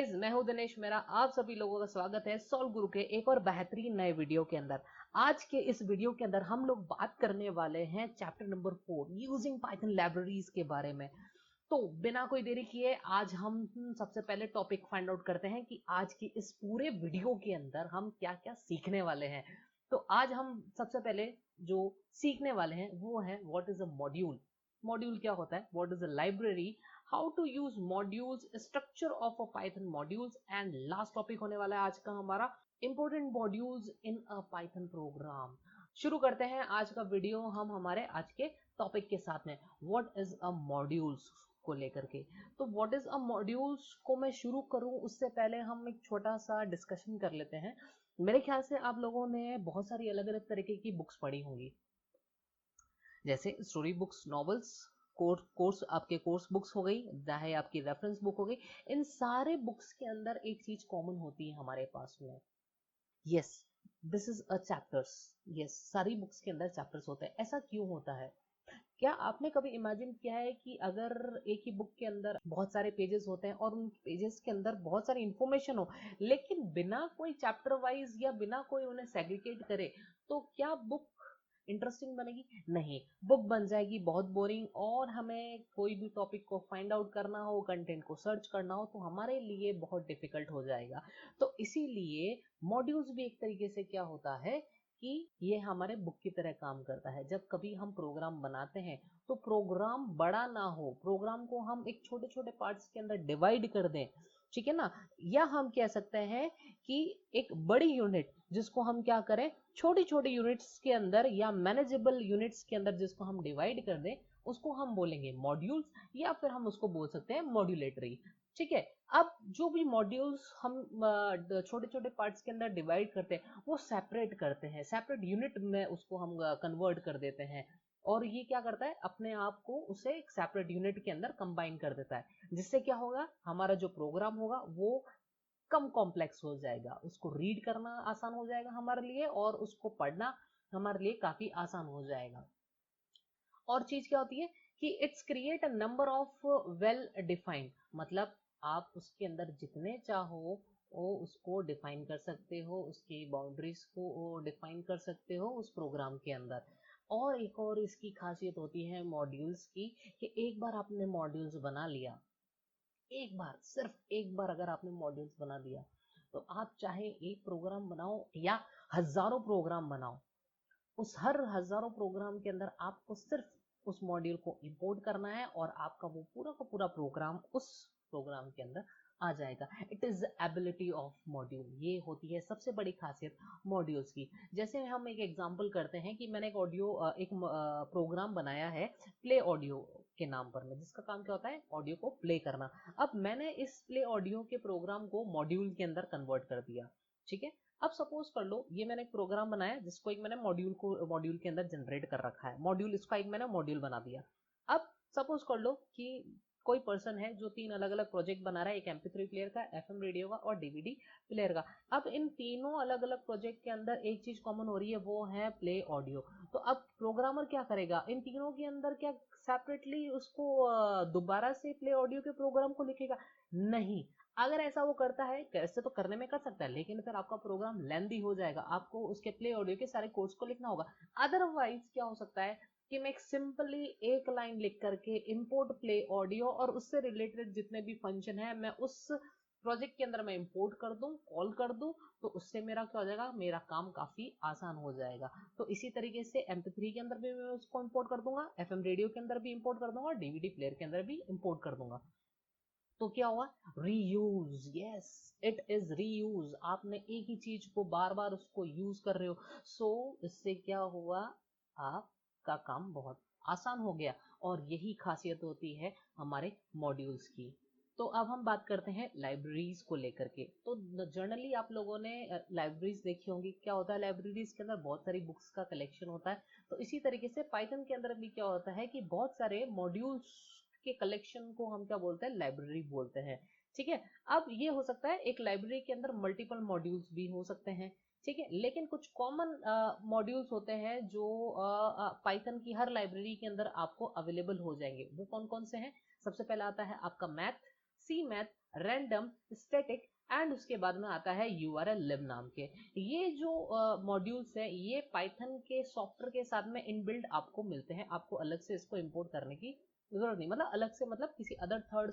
Guys, मैं हूं दिनेश। मेरा आप सभी लोगों का स्वागत है सॉल्व गुरु के एक और बेहतरीन नए वीडियो के अंदर। आज के इस वीडियो के अंदर हम लोग बात करने वाले हैं chapter number 4 using Python libraries के बारे में। तो बिना कोई देरी किए आज हम सबसे पहले टॉपिक फाइंड आउट करते हैं कि आज की इस पूरे वीडियो के अंदर हम क्या क्या सीखने वाले हैं। तो आज हम सबसे पहले जो सीखने वाले हैं वो है what is a module. Module क्या होता है, what is a library, how to use modules, structure of a Python modules, and last topic होने वाला है आज का हमारा important modules in a Python program. शुरू करते हैं आज का वीडियो हम हमारे आज के टॉपिक के साथ में व्हाट इज अ मॉड्यूल्स को लेकर के। तो व्हाट इज अ मॉड्यूल्स को मैं शुरू करूं उससे पहले हम एक छोटा सा डिस्कशन कर लेते हैं। मेरे ख्याल से आप लोगों ने बहुत सारी अलग अलग तरीके की बुक्स पढ़ी होंगी, जैसे स्टोरी बुक्स, नॉवेल्स, कोर्स आपके कोर्स बुक्स हो गई, चाहे आपकी रेफरेंस बुक हो गई। इन सारे बुक्स के अंदर एक चीज कॉमन होती है हमारे पास में, yes this is a chapters. Yes, सारी बुक्स के अंदर चैप्टर्स होते हैं। ऐसा क्यों होता है? क्या आपने कभी इमेजिन किया है कि अगर एक ही बुक के अंदर बहुत सारे पेजेस होते हैं और उन पेजेस के अंदर बहुत सारी इंफॉर्मेशन हो, लेकिन बिना कोई चैप्टर वाइज या बिना कोई उन्हें सेग्रीगेट करे, तो क्या बुक इंटरेस्टिंग बनेगी? नहीं, बुक बन जाएगी बहुत बोरिंग। और हमें कोई भी टॉपिक को फाइंड आउट करना हो, कंटेंट को सर्च करना हो, तो हमारे लिए बहुत डिफिकल्ट हो जाएगा। तो इसीलिए मॉड्यूल्स भी एक तरीके से क्या होता है कि ये हमारे बुक की तरह काम करता है। जब कभी हम प्रोग्राम बनाते हैं तो प्रोग्राम बड़ा ना हो, प्रोग्राम को हम एक छोटे छोटे पार्ट्स के अंदर डिवाइड कर दें, ठीक है ना। या हम कह सकते हैं कि एक बड़ी यूनिट जिसको हम क्या करें, छोटी छोटी यूनिट्स के अंदर या मैनेजेबल यूनिट्स के अंदर जिसको हम डिवाइड कर दें, उसको हम बोलेंगे मॉड्यूल्स, या फिर हम उसको बोल सकते हैं मॉड्यूलेटरी। ठीक है। अब जो भी मॉड्यूल्स हम छोटे छोटे पार्ट्स के अंदर डिवाइड करते हैं वो सेपरेट करते हैं, सेपरेट यूनिट में उसको हम कन्वर्ट कर देते हैं। और ये क्या करता है, अपने आप को उसे एक सेपरेट यूनिट के अंदर कंबाइन कर देता है, जिससे क्या होगा, हमारा जो प्रोग्राम होगा वो कम कॉम्प्लेक्स हो जाएगा, उसको रीड करना आसान हो जाएगा हमारे लिए, और उसको पढ़ना हमारे लिए काफी आसान हो जाएगा। और चीज क्या होती है कि it's create a number of well defined, मतलब आप उसके अंदर जितने चाहो वो उसको डिफाइन कर सकते हो, उसकी बाउंड्रीज को डिफाइन कर सकते हो उस प्रोग्राम के अंदर। और एक और इसकी खासियत होती है मॉड्यूल्स की कि एक बार आपने मॉड्यूल्स बना लिया, एक बार, सिर्फ एक बार अगर आपने मॉड्यूल्स बना दिया, तो आप चाहे एक प्रोग्राम बनाओ या हजारों प्रोग्राम बनाओ, उस हर हजारों प्रोग्राम के अंदर आपको सिर्फ उस मॉड्यूल को इंपोर्ट करना है और आपका वो पूरा का पूरा प्रोग्राम उस प्रोग्राम के अंदर आ जाएगा। It is ability of module, ये होती है सबसे बड़ी खासियत मॉड्यूल्स की। जैसे हम एक एग्जांपल करते हैं कि मैंने एक प्रोग्राम बनाया है प्ले ऑडियो के नाम पर में, जिसका काम क्या होता है, ऑडियो को प्ले करना। अब मैंने इस प्ले ऑडियो के प्रोग्राम को मॉड्यूल के अंदर कन्वर्ट कर दिया, ठीक है। अब सपोज कर लो ये मैंने एक प्रोग्राम बनाया जिसको एक मैंने मॉड्यूल के अंदर जनरेट कर रखा है, मॉड्यूल इसका एक मैंने मॉड्यूल बना दिया। अब सपोज कर लो कि कोई पर्सन है जो 3 अलग अलग प्रोजेक्ट बना रहा है, एक MP3 प्लेयर का, FM रेडियो का और DVD प्लेयर का। अब इन तीनों अलग अलग प्रोजेक्ट के अंदर एक चीज कॉमन हो रही है, वो है प्ले ऑडियो। तो अब प्रोग्रामर क्या करेगा, इन तीनों के अंदर क्या सेपरेटली उसको दोबारा से प्ले ऑडियो के प्रोग्राम को लिखेगा? नहीं। अगर ऐसा वो करता है, कैसे तो करने में कर सकता है, लेकिन फिर आपका प्रोग्राम लेंदी हो जाएगा, आपको उसके प्ले ऑडियो के सारे कोड्स को लिखना होगा। अदरवाइज क्या हो सकता है कि मैं सिंपली एक लाइन लिख करके इंपोर्ट प्ले ऑडियो और उससे रिलेटेड जितने भी फंक्शन है मैं उस प्रोजेक्ट के अंदर मैं इंपोर्ट कर दूं, कॉल कर दूं, तो उससे मेरा क्या हो जाएगा, मेरा काम काफी आसान हो जाएगा। तो इसी तरीके से MP3 के अंदर भी मैं उसको इंपोर्ट कर दूंगा, FM रेडियो के अंदर भी इंपोर्ट कर दूंगा और DVD प्लेयर के अंदर भी इंपोर्ट कर दूंगा। तो क्या हुआ, reuse, yes it is reuse. आपने एक ही चीज को बार बार उसको यूज कर रहे हो, सो इससे क्या हुआ, आपका काम बहुत आसान हो गया। और यही खासियत होती है हमारे मॉड्यूल्स की। तो अब हम बात करते हैं लाइब्रेरीज को लेकर के। तो जनरली आप लोगों ने लाइब्रेरीज देखी होंगी। क्या होता है, लाइब्रेरीज के अंदर बहुत सारी बुक्स का कलेक्शन होता है। तो इसी तरीके से पाइथन के अंदर भी क्या होता है कि बहुत सारे मॉड्यूल्स के कलेक्शन को हम क्या बोलते हैं, लाइब्रेरी बोलते हैं, ठीक है। अब ये हो सकता है एक लाइब्रेरी के अंदर मल्टीपल मॉड्यूल्स भी हो सकते हैं, ठीक है, लेकिन कुछ कॉमन मॉड्यूल्स होते हैं जो पाइथन की हर लाइब्रेरी के अंदर आपको अवेलेबल हो जाएंगे। वो कौन कौन से हैं? सबसे पहला आता है आपका math, cmath, random, static and उसके बाद में आता है URL lib नाम के। ये जो मॉड्यूल्स है ये पाइथन के सॉफ्टवेयर के साथ में इनबिल्ट आपको मिलते हैं, आपको अलग से इसको इंपोर्ट करने की जरूरत नहीं, मतलब अलग से मतलब किसी अदर थर्ड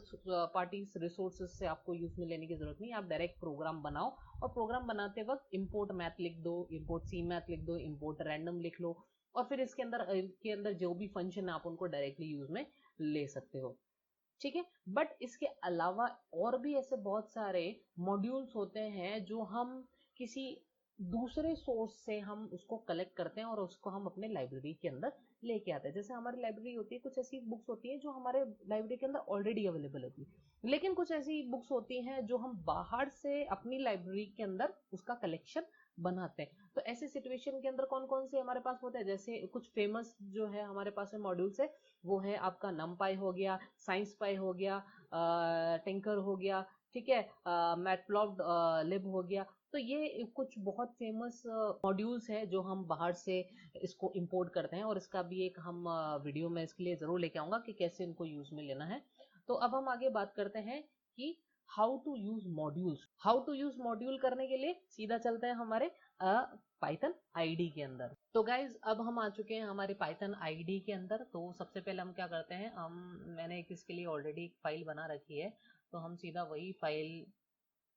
पार्टी रिसोर्सेज से आपको यूज में लेने की जरूरत नहीं। आप डायरेक्ट प्रोग्राम बनाओ और प्रोग्राम बनाते वक्त इंपोर्ट मैथ लिख दो, इंपोर्ट सी मैथ लिख दो, इंपोर्ट रैंडम लिख लो और फिर इसके अंदर जो भी फंक्शन है आप उनको डायरेक्टली यूज में ले सकते हो, ठीक है। बट इसके अलावा और भी ऐसे बहुत सारे मॉड्यूल्स होते हैं जो हम किसी दूसरे सोर्स से हम उसको कलेक्ट करते हैं और उसको हम अपने लाइब्रेरी के अंदर लेके आते हैं। जैसे हमारी लाइब्रेरी होती है, कुछ ऐसी बुक्स होती है जो हमारे लाइब्रेरी के अंदर ऑलरेडी अवेलेबल होती है, लेकिन कुछ ऐसी बुक्स होती हैं जो हम बाहर से अपनी लाइब्रेरी के अंदर उसका कलेक्शन बनाते हैं। तो ऐसे सिचुएशन के अंदर कौन कौन से हमारे पास होते हैं, जैसे कुछ फेमस जो है हमारे पास में मॉड्यूल्स है वो है आपका नमपाई हो गया, साइंस पाई हो गया, टिंकर हो गया, ठीक है, मैटप्लॉट लिब हो गया। तो ये कुछ बहुत फेमस मॉड्यूल्स है जो हम बाहर से इसको इंपोर्ट करते हैं और इसका भी एक हम वीडियो में इसके लिए जरूर लेके आऊंगा कि कैसे इनको यूज में लेना है। तो अब हम आगे बात करते हैं कि how to use modules. How to use module करने के लिए सीधा चलते हैं हमारे पाइथन आईडी के अंदर। तो गाइज अब हम आ चुके हैं हमारे पाइथन आईडी के अंदर। तो सबसे पहले हम क्या करते हैं, मैंने इसके लिए ऑलरेडी एक फाइल बना रखी है, तो हम सीधा वही फाइल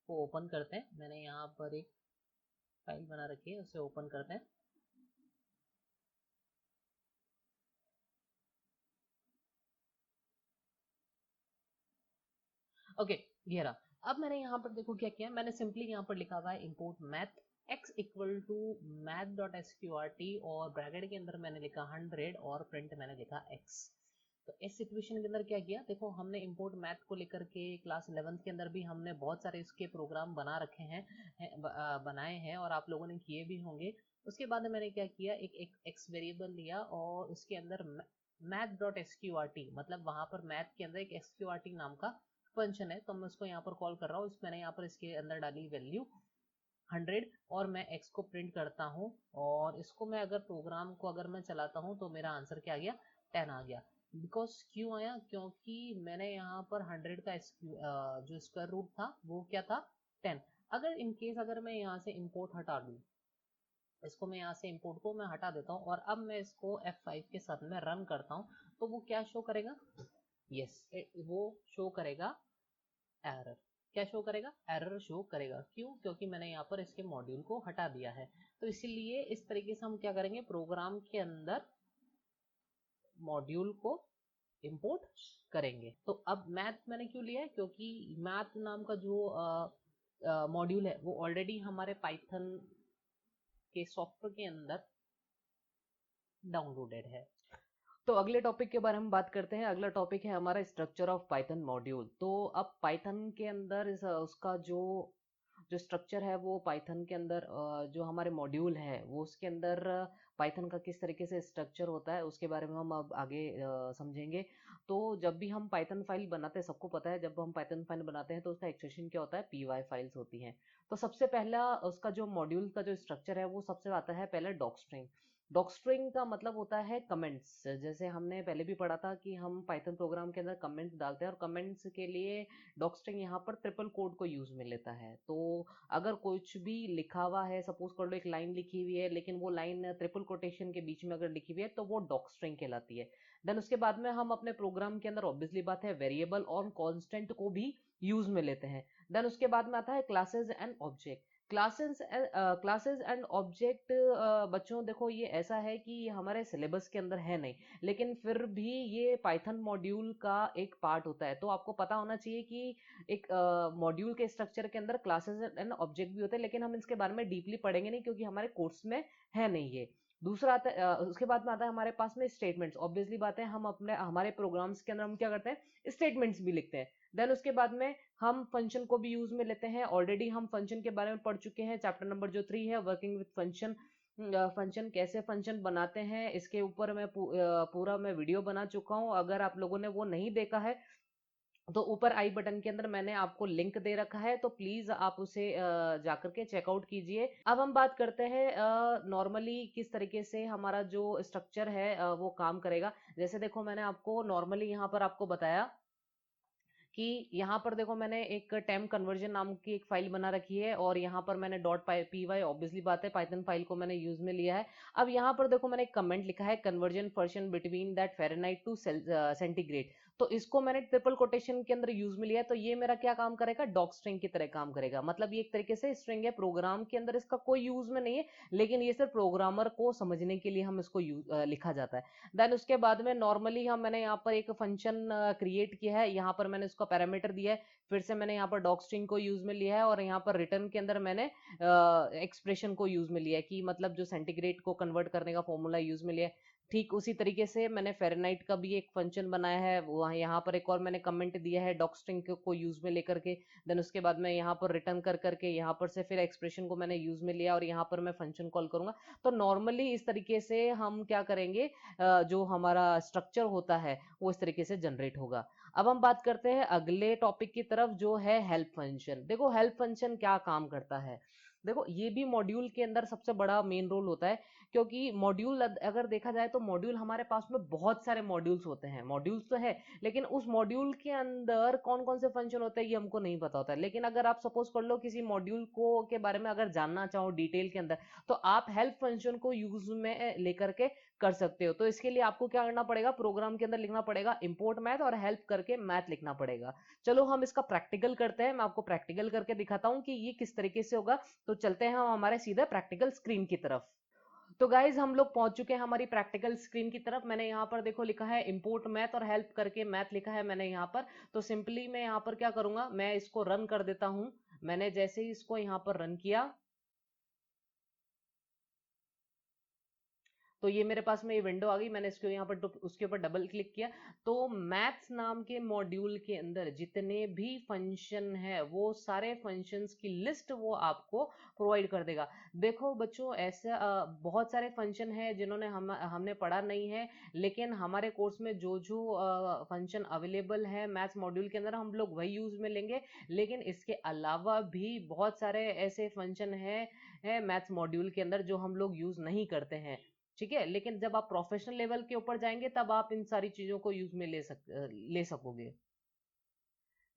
को ओपन करते हैं। मैंने यहाँ पर एक फाइल बना रखी है, उसे ओपन करते हैं। ओके, ये रहा। अब मैंने यहाँ पर देखो क्या किया, मैंने सिंपली यहाँ पर लिखा हुआ है import math x equal to math.sqrt और ब्रैकेट के अंदर मैंने लिखा 100 और प्रिंट मैंने लिखा x। तो इस सिचुएशन के अंदर क्या किया, देखो हमने इंपोर्ट मैथ को लेकर के क्लास 11th के अंदर भी हमने बहुत सारे इसके प्रोग्राम बना रखे हैं, बनाए हैं और आप लोगों ने किए भी होंगे। उसके बाद मैंने क्या किया, एक x वेरिएबल लिया और उसके अंदर math.sqrt मतलब वहां पर मैथ के अंदर एक sqrt नाम का फंक्शन है, तो मैं उसको यहाँ पर कॉल कर रहा हूँ। मैंने यहाँ पर इसके अंदर डाली वैल्यू 100 और मैं x को प्रिंट करता हूँ और इसको मैं अगर प्रोग्राम को अगर मैं चलाता हूँ तो मेरा आंसर क्या आ गया, 10 आ गया। बिकॉज क्यों आया, क्योंकि मैंने यहाँ पर 100 का जो स्क्वायर रूट था वो क्या था, 10। अगर इन केस अगर मैं यहाँ से इंपोर्ट हटा दूँ, इसको मैं यहाँ से इंपोर्ट को मैं हटा देता हूँ और अब मैं इसको F5 के साथ में रन करता हूँ, तो वो क्या शो करेगा, यस वो शो करेगा एरर। क्या शो करेगा, एरर शो करेगा। क्यों, क्योंकि मैंने यहाँ पर इसके मॉड्यूल को हटा दिया है। तो इसीलिए इस तरीके से हम क्या करेंगे, प्रोग्राम के अंदर मॉड्यूल को इंपोर्ट करेंगे। तो अब मैथ मैंने क्यों लिया है, क्योंकि मैथ नाम का जो मॉड्यूल है वो ऑलरेडी हमारे पाइथन के सॉफ्टवेयर के अंदर डाउनलोडेड है। तो अगले टॉपिक के बारे में बात करते हैं। अगला टॉपिक है हमारा स्ट्रक्चर ऑफ पाइथन मॉड्यूल। तो अब पाइथन के अंदर उसका जो स्ट्रक्चर है वो पाइथन के अंदर जो हमारे मॉड्यूल है वो उसके अंदर पाइथन का किस तरीके से स्ट्रक्चर होता है उसके बारे में हम अब आगे समझेंगे। तो जब भी हम पाइथन फाइल बनाते हैं, सबको पता है जब हम पाइथन फाइल बनाते हैं तो उसका एक्सटेंशन क्या होता है, py फाइल्स होती हैं। तो सबसे पहला उसका जो मॉड्यूल का जो स्ट्रक्चर है वो सबसे आता है पहले डॉकस्ट्रिंग। डॉकस्ट्रिंग का मतलब होता है कमेंट्स। जैसे हमने पहले भी पढ़ा था कि हम पाइथन प्रोग्राम के अंदर कमेंट्स डालते हैं और कमेंट्स के लिए डॉकस्ट्रिंग यहाँ पर ट्रिपल कोड को यूज में लेता है। तो अगर कुछ भी लिखा हुआ है, सपोज कर लो एक लाइन लिखी हुई है लेकिन वो लाइन ट्रिपल कोटेशन के बीच में अगर लिखी हुई है तो वो डॉकस्ट्रिंग कहलाती है। देन उसके बाद में हम अपने प्रोग्राम के अंदर ऑब्वियसली बात है वेरिएबल और कांस्टेंट को भी यूज में लेते हैं। देन उसके बाद में आता है classes and object. Classes and object बच्चों देखो ये ऐसा है कि ये हमारे सिलेबस के अंदर है नहीं, लेकिन फिर भी ये पाइथन मॉड्यूल का एक पार्ट होता है। तो आपको पता होना चाहिए कि एक मॉड्यूल के स्ट्रक्चर के अंदर क्लासेस एंड ऑब्जेक्ट भी होते हैं, लेकिन हम इसके बारे में डीपली पढ़ेंगे नहीं क्योंकि हमारे कोर्स में है नहीं ये। दूसरा आता है उसके बाद में आता है हमारे पास में स्टेटमेंट्स। ऑब्वियसली बात है हम अपने हमारे प्रोग्राम्स के अंदर हम क्या करते हैं, स्टेटमेंट्स भी लिखते हैं। देन उसके बाद में हम फंक्शन को भी यूज में लेते हैं। ऑलरेडी हम फंक्शन के बारे में पढ़ चुके हैं, चैप्टर नंबर जो 3 है वर्किंग विद फंक्शन। फंक्शन कैसे फंक्शन बनाते हैं इसके ऊपर मैं पूरा मैं वीडियो बना चुका हूं। अगर आप लोगों ने वो नहीं देखा है तो ऊपर आई बटन के अंदर मैंने आपको लिंक दे रखा है, तो प्लीज आप उसे जाकर के चेकआउट कीजिए। अब हम बात करते हैं नॉर्मली किस तरीके से हमारा जो स्ट्रक्चर है वो काम करेगा। जैसे देखो मैंने आपको नॉर्मली यहाँ पर आपको बताया कि यहाँ पर देखो मैंने एक टेम्प कन्वर्जन नाम की एक फाइल बना रखी है और यहाँ पर मैंने .py ऑब्वियसली बात है पाइथन फाइल को मैंने यूज में लिया है। अब यहाँ पर देखो मैंने एक कमेंट लिखा है conversion function between that Fahrenheit to centigrade, तो इसको मैंने ट्रिपल कोटेशन के अंदर यूज में लिया है। तो ये मेरा क्या काम करेगा, डॉक स्ट्रिंग की तरह काम करेगा। मतलब ये एक तरीके से स्ट्रिंग है, प्रोग्राम के अंदर इसका कोई यूज में नहीं है, लेकिन ये सिर्फ प्रोग्रामर को समझने के लिए हम इसको लिखा जाता है। देन उसके बाद में नॉर्मली मैंने यहाँ पर एक फंक्शन क्रिएट किया है, यहाँ पर मैंने उसका पैरामीटर दिया है, फिर से मैंने यहाँ पर डॉक स्ट्रिंग को यूज में लिया है और यहाँ पर रिटर्न के अंदर मैंने एक्सप्रेशन को यूज में लिया है कि मतलब जो सेंटीग्रेड को कन्वर्ट करने का फॉर्मूला यूज में लिया है। ठीक उसी तरीके से मैंने फ़ारेनहाइट का भी एक फंक्शन बनाया है, वहाँ यहाँ पर एक और मैंने कमेंट दिया है डॉक स्ट्रिंग को यूज में लेकर के। देन उसके बाद मैं यहाँ पर रिटर्न कर करके यहाँ पर से फिर एक्सप्रेशन को मैंने यूज में लिया और यहाँ पर मैं फंक्शन कॉल करूंगा। तो नॉर्मली इस तरीके से हम क्या करेंगे, जो हमारा स्ट्रक्चर होता है वो इस तरीके से जनरेट होगा। अब हम बात करते हैं अगले टॉपिक की तरफ जो है हेल्प फंक्शन। देखो हेल्प फंक्शन क्या काम करता है, देखो ये भी मॉड्यूल के अंदर सबसे बड़ा मेन रोल होता है, क्योंकि मॉड्यूल अगर देखा जाए तो मॉड्यूल हमारे पास में बहुत सारे मॉड्यूल्स होते हैं। मॉड्यूल्स तो है लेकिन उस मॉड्यूल के अंदर कौन कौन से फंक्शन होते हैं ये हमको नहीं पता होता है। लेकिन अगर आप सपोज कर लो किसी मॉड्यूल को के बारे में अगर जानना चाहो डिटेल के अंदर, तो आप हेल्प फंक्शन को यूज में लेकर के कर सकते हो। तो इसके लिए आपको क्या करना पड़ेगा, प्रोग्राम के अंदर लिखना पड़ेगा इंपोर्ट मैथ और हेल्प करके मैथ लिखना पड़ेगा। चलो हम इसका प्रैक्टिकल करते हैं, मैं आपको प्रैक्टिकल करके दिखाता हूं कि ये किस तरीके से होगा। तो चलते हैं हम हमारे सीधे प्रैक्टिकल स्क्रीन की तरफ। तो गाइज हम लोग पहुंच चुके हैं हमारी प्रैक्टिकल स्क्रीन की तरफ। मैंने यहाँ पर देखो लिखा है इंपोर्ट मैथ और हेल्प करके मैथ लिखा है मैंने यहाँ पर। तो सिंपली मैं यहाँ पर क्या करूंगा, मैं इसको रन कर देता हूं। मैंने जैसे ही इसको यहाँ पर रन किया तो ये मेरे पास में ये विंडो आ गई। मैंने इसको यहाँ पर उसके ऊपर डबल क्लिक किया तो मैथ्स नाम के मॉड्यूल के अंदर जितने भी फंक्शन है वो सारे फंक्शंस की लिस्ट वो आपको प्रोवाइड कर देगा। देखो बच्चों ऐसा बहुत सारे फंक्शन है जिन्होंने हमने पढ़ा नहीं है, लेकिन हमारे कोर्स में जो जो फंक्शन अवेलेबल है मैथ्स मॉड्यूल के अंदर हम लोग वही यूज में लेंगे। लेकिन इसके अलावा भी बहुत सारे ऐसे फंक्शन है मैथ्स मॉड्यूल के अंदर जो हम लोग यूज नहीं करते हैं, ठीक है। लेकिन जब आप प्रोफेशनल लेवल के ऊपर जाएंगे तब आप इन सारी चीजों को यूज में ले सकोगे।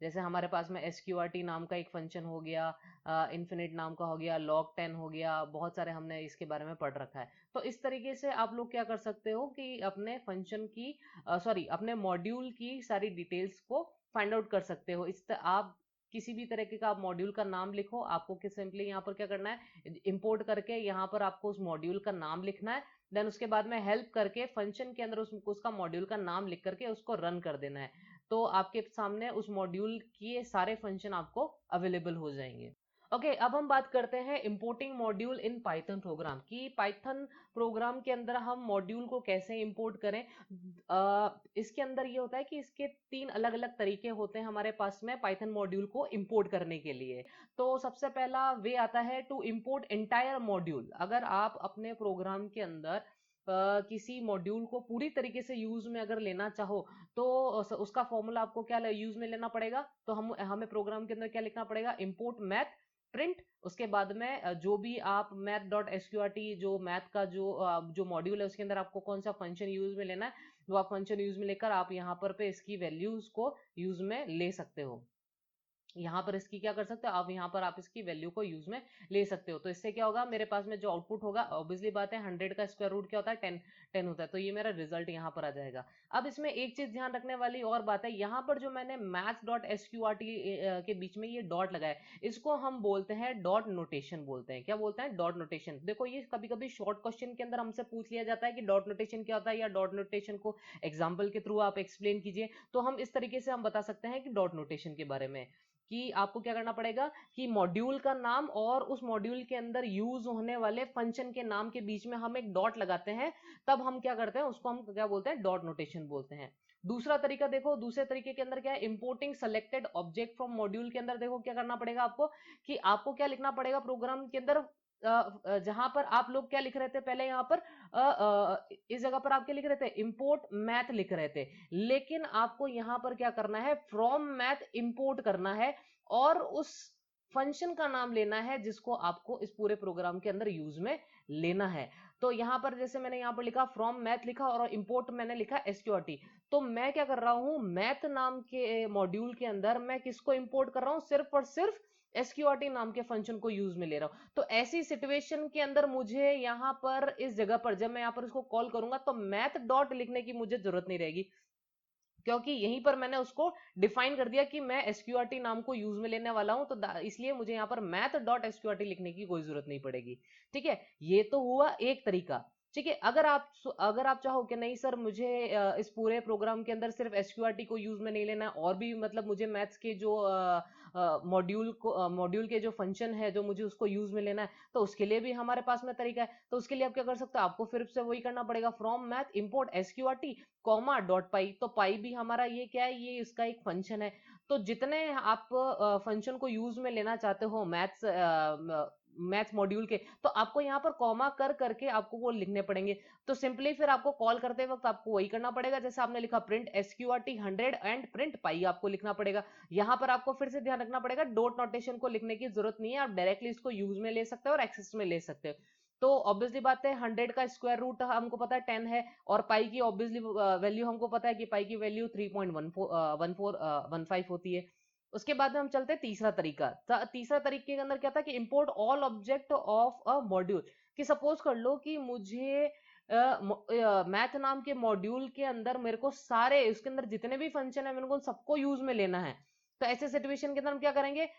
जैसे हमारे पास में SQRT नाम का एक फंक्शन हो गया, इन्फिनिट नाम का हो गया, log10 हो गया, बहुत सारे हमने इसके बारे में पढ़ रखा है। तो इस तरीके से आप लोग क्या कर सकते हो कि अपने फंक्शन की सॉरी अपने मॉड्यूल की सारी डिटेल्स को फाइंड आउट कर सकते हो। आप किसी भी तरीके का आप मॉड्यूल का नाम लिखो, आपको सिंपली यहाँ पर क्या करना है, इंपोर्ट करके यहाँ पर आपको उस मॉड्यूल का नाम लिखना है। देन उसके बाद में हेल्प करके फंक्शन के अंदर उसका मॉड्यूल का नाम लिख करके उसको रन कर देना है। तो आपके सामने उस मॉड्यूल के सारे फंक्शन आपको अवेलेबल हो जाएंगे। ओके अब हम बात करते हैं importing module in Python programme की पाइथन प्रोग्राम के अंदर हम मॉड्यूल को कैसे इंपोर्ट करें। इसके अंदर ये होता है कि इसके 3 अलग अलग तरीके होते हैं हमारे पास में पाइथन मॉड्यूल को इंपोर्ट करने के लिए। तो सबसे पहला वे आता है टू इंपोर्ट एंटायर मॉड्यूल। अगर आप अपने प्रोग्राम के अंदर किसी मॉड्यूल को पूरी तरीके से यूज में अगर लेना चाहो तो उसका फॉर्मूला आपको क्या यूज में लेना पड़ेगा। तो हमें प्रोग्राम के अंदर क्या लिखना पड़ेगा, इंपोर्ट मैथ प्रिंट, उसके बाद में जो भी आप math.sqrt जो मैथ का जो मॉड्यूल है उसके अंदर आपको कौन सा फंक्शन यूज में लेना है वो आप फंक्शन यूज में लेकर आप यहाँ पर पे इसकी वैल्यूज को यूज में ले सकते हो। यहाँ पर इसकी क्या कर सकते हो आप, यहाँ पर आप इसकी वैल्यू को यूज में ले सकते हो। तो इससे क्या होगा, मेरे पास में जो आउटपुट होगा ऑब्वियसली बात है 100 का स्क्वायर रूट क्या होता है 10 होता है, तो ये मेरा रिजल्ट यहाँ पर आ जाएगा। अब इसमें एक चीज ध्यान रखने वाली और बात है, यहाँ पर जो मैंने maths.sqrt के बीच में ये डॉट लगाया इसको हम बोलते हैं डॉट नोटेशन बोलते हैं। क्या बोलते हैं, डॉट नोटेशन। देखो ये कभी कभी शॉर्ट क्वेश्चन के अंदर हमसे पूछ लिया जाता है कि डॉट नोटेशन क्या होता है या डॉट नोटेशन को एग्जाम्पल के थ्रू आप एक्सप्लेन कीजिए। तो हम इस तरीके से हम बता सकते हैं कि डॉट नोटेशन के बारे में कि आपको क्या करना पड़ेगा कि मॉड्यूल का नाम और उस मॉड्यूल के अंदर यूज होने वाले फंक्शन के नाम के बीच में हम एक डॉट लगाते हैं, तब हम क्या करते हैं उसको हम क्या बोलते हैं, डॉट नोटेशन बोलते हैं। दूसरा तरीका देखो, दूसरे तरीके के अंदर क्या है, importing selected object from module के अंदर देखो क्या करना पड़ेगा आपको कि आपको क्या लिखना पड़ेगा प्रोग्राम के अंदर, जहां पर आप लोग क्या लिख रहे थे पहले, यहाँ पर इस जगह पर आप क्या लिख रहे थे, इंपोर्ट मैथ लिख रहे थे, लेकिन आपको यहाँ पर क्या करना है, फ्रॉम मैथ इंपोर्ट करना है और उस फंक्शन का नाम लेना है जिसको आपको इस पूरे प्रोग्राम के अंदर यूज में लेना है। तो यहाँ पर जैसे मैंने यहाँ पर लिखा फ्रॉम मैथ लिखा और इंपोर्ट मैंने लिखा एसक्यूआरटी। तो मैं क्या कर रहा हूँ, मैथ नाम के मॉड्यूल के अंदर मैं किसको इंपोर्ट कर रहा हूँ, सिर्फ और सिर्फ एसक्यूआरटी नाम के फंक्शन को यूज में ले रहा हूं। तो ऐसी सिचुएशन के अंदर मुझे यहाँ पर इस जगह पर जब मैं यहाँ पर इसको कॉल करूंगा तो मैथ डॉट लिखने की मुझे जरूरत नहीं रहेगी, क्योंकि यहीं पर मैंने उसको डिफाइन कर दिया कि मैं एसक्यूआरटी नाम को यूज में लेने वाला हूं। तो इसलिए मुझे यहाँ पर मैथ डॉट एसक्यूआरटी लिखने की कोई जरूरत नहीं पड़ेगी। ठीक है, ये तो हुआ एक तरीका। ठीक है, अगर आप चाहो कि नहीं सर मुझे इस पूरे प्रोग्राम के अंदर सिर्फ एसक्यूआरटी को यूज में नहीं लेना है, और भी मतलब मुझे मैथ्स के जो मॉड्यूल के जो फंक्शन है जो मुझे उसको यूज में लेना है, तो उसके लिए भी हमारे पास में तरीका है। तो उसके लिए आप क्या कर सकते हो, आपको फिर से वही करना पड़ेगा, from math import SQRT comma dot pi. तो पाई भी हमारा ये क्या है, ये इसका एक फंक्शन है। तो जितने आप फंक्शन को यूज में लेना चाहते हो मैथ मॉड्यूल के, तो आपको यहाँ पर कॉमा कर करके आपको वो लिखने पड़ेंगे। तो सिंपली फिर आपको कॉल करते वक्त आपको वही करना पड़ेगा, जैसे आपने लिखा प्रिंट एसक्यूआरटी 100 एंड प्रिंट पाई आपको लिखना पड़ेगा। यहाँ पर आपको फिर से ध्यान रखना पड़ेगा, डॉट नोटेशन को लिखने की जरूरत नहीं है, आप डायरेक्टली इसको यूज में ले सकते हो और एक्सेस में ले सकते हो। तो ऑब्वियसली बात है 100 का स्क्वायर रूट हमको पता है 10 है, और पाई की ऑब्वियसली वैल्यू हमको पता है कि पाई की वैल्यू 3.1415 होती है। उसके बाद में हम चलते हैं तीसरा तरीका। तीसरा तरीके के अंदर क्या था कि import all object of a module. कि सपोज कर लो कि मुझे मैथ नाम के मॉड्यूल के अंदर मेरे को सारे उसके अंदर जितने भी फंक्शन है मेरे को सबको यूज में लेना है। तो ऐसे सिचुएशन के अंदर हम क्या करेंगे,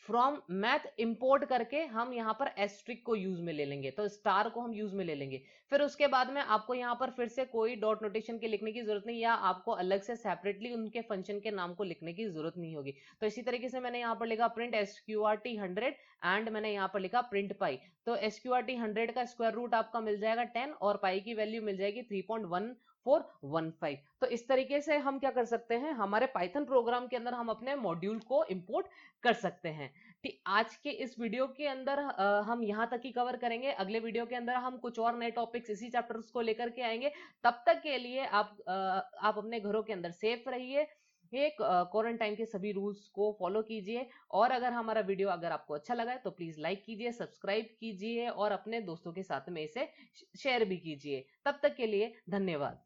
फ्रॉम मैथ इंपोर्ट करके हम यहाँ पर एस्ट्रिक को यूज में ले लेंगे, तो स्टार को हम यूज में ले लेंगे। फिर उसके बाद में आपको यहाँ पर फिर से कोई डॉट नोटेशन के लिखने की जरूरत नहीं, या आपको अलग से सेपरेटली उनके फंक्शन के नाम को लिखने की जरूरत नहीं होगी। तो इसी तरीके से मैंने यहाँ पर लिखा प्रिंट एसक्यूआरटी 100 एंड मैंने यहाँ पर लिखा प्रिंट पाई। तो एसक्यूआरटी 100 का स्क्वायर रूट आपका मिल जाएगा 10 और पाई की वैल्यू मिल जाएगी 3.1415। तो इस तरीके से हम क्या कर सकते हैं, हमारे पाइथन प्रोग्राम के अंदर हम अपने मॉड्यूल को इंपोर्ट कर सकते हैं। ठीक, आज के इस वीडियो के अंदर हम यहाँ तक ही कवर करेंगे। अगले वीडियो के अंदर हम कुछ और नए टॉपिक्स इसी चैप्टर्स को लेकर के आएंगे। तब तक के लिए आप अपने घरों के अंदर सेफ रहिए, ये क्वारंटाइन के सभी रूल्स को फॉलो कीजिए। और अगर हमारा वीडियो अगर आपको अच्छा लगा है तो प्लीज लाइक कीजिए, सब्सक्राइब कीजिए और अपने दोस्तों के साथ में इसे शेयर भी कीजिए। तब तक के लिए धन्यवाद।